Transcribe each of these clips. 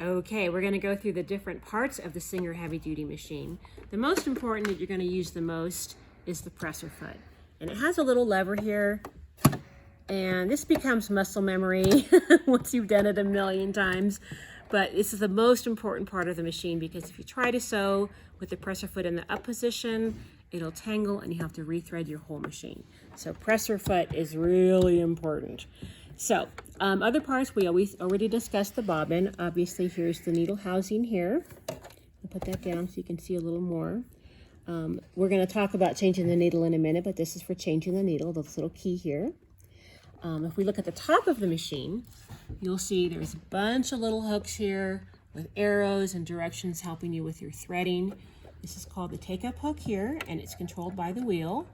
Okay, we're going to go through the different parts of the Singer Heavy Duty machine. The most important that you're going to use the most is the presser foot. And it has a little lever here, and this becomes muscle memory once you've done it a million times. But this is the most important part of the machine, because if you try to sew with the presser foot in the up position, it'll tangle and you have to rethread your whole machine. So presser foot is really important. So other parts, we already discussed the bobbin. Obviously, here's the needle housing here. I'll put that down so you can see a little more. We're going to talk about changing the needle in a minute, but this is for changing the needle, this little key here. If we look at the top of the machine, you'll see there's a bunch of little hooks here with arrows and directions helping you with your threading. This is called the take-up hook here, and it's controlled by the wheel.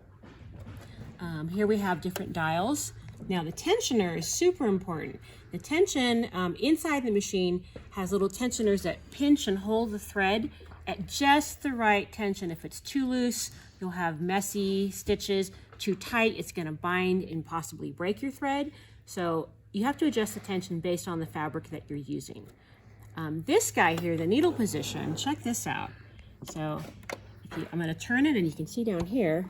Here we have different dials. Now the tensioner is super important. The tension inside the machine has little tensioners that pinch and hold the thread at just the right tension. If it's too loose, you'll have messy stitches. Too tight, it's going to bind and possibly break your thread. So you have to adjust the tension based on the fabric that you're using. This guy here, the needle position, check this out. So I'm going to turn it, and you can see down here,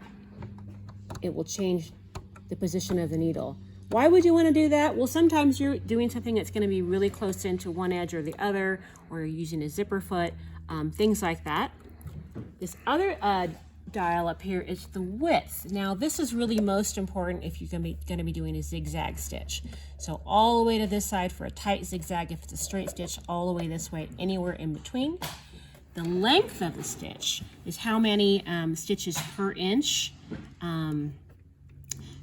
it will change the position of the needle. Why would you want to do that? Well, sometimes you're doing something that's going to be really close into one edge or the other, or you're using a zipper foot, things like that. This other dial up here is the width. Now this is really most important if you're going to be doing a zigzag stitch. So all the way to this side for a tight zigzag. If it's a straight stitch, all the way this way, anywhere in between. The length of the stitch is how many stitches per inch.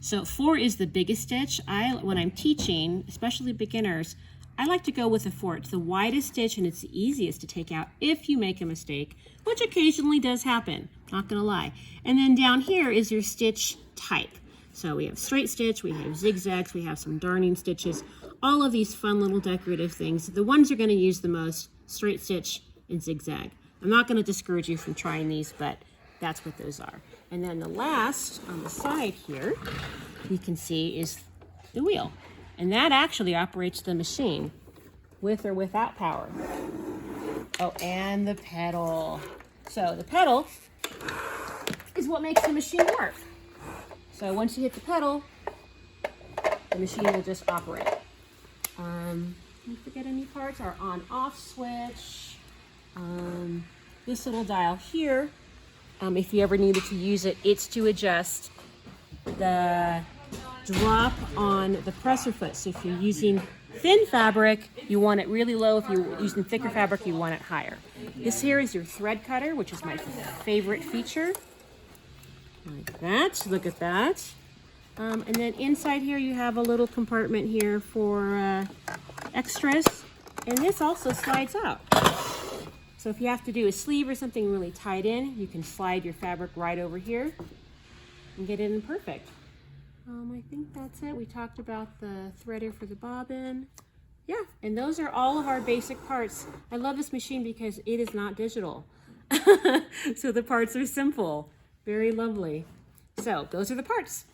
So 4 is the biggest stitch. When I'm teaching, especially beginners, I like to go with a 4. It's the widest stitch and it's the easiest to take out if you make a mistake, which occasionally does happen, not gonna lie. And then down here is your stitch type. So we have straight stitch, we have zigzags, we have some darning stitches, all of these fun little decorative things. The ones you're gonna use the most, straight stitch and zigzag. I'm not gonna discourage you from trying these, but that's what those are. And then the last on the side here, you can see is the wheel. And that actually operates the machine with or without power. Oh, and the pedal. So the pedal is what makes the machine work. So once you hit the pedal, the machine will just operate. Don't forget any parts, our on-off switch. This little dial here, if you ever needed to use it, it's to adjust the drop on the presser foot. So if you're using thin fabric, you want it really low. If you're using thicker fabric, you want it higher. This here is your thread cutter, which is my favorite feature. Like that, look at that. And then inside here you have a little compartment here for extras. And this also slides out. So if you have to do a sleeve or something really tight in, you can slide your fabric right over here and get it in perfect. I think that's it. We talked about the threader for the bobbin. Yeah, and those are all of our basic parts. I love this machine because it is not digital. So the parts are simple. Very lovely. So those are the parts.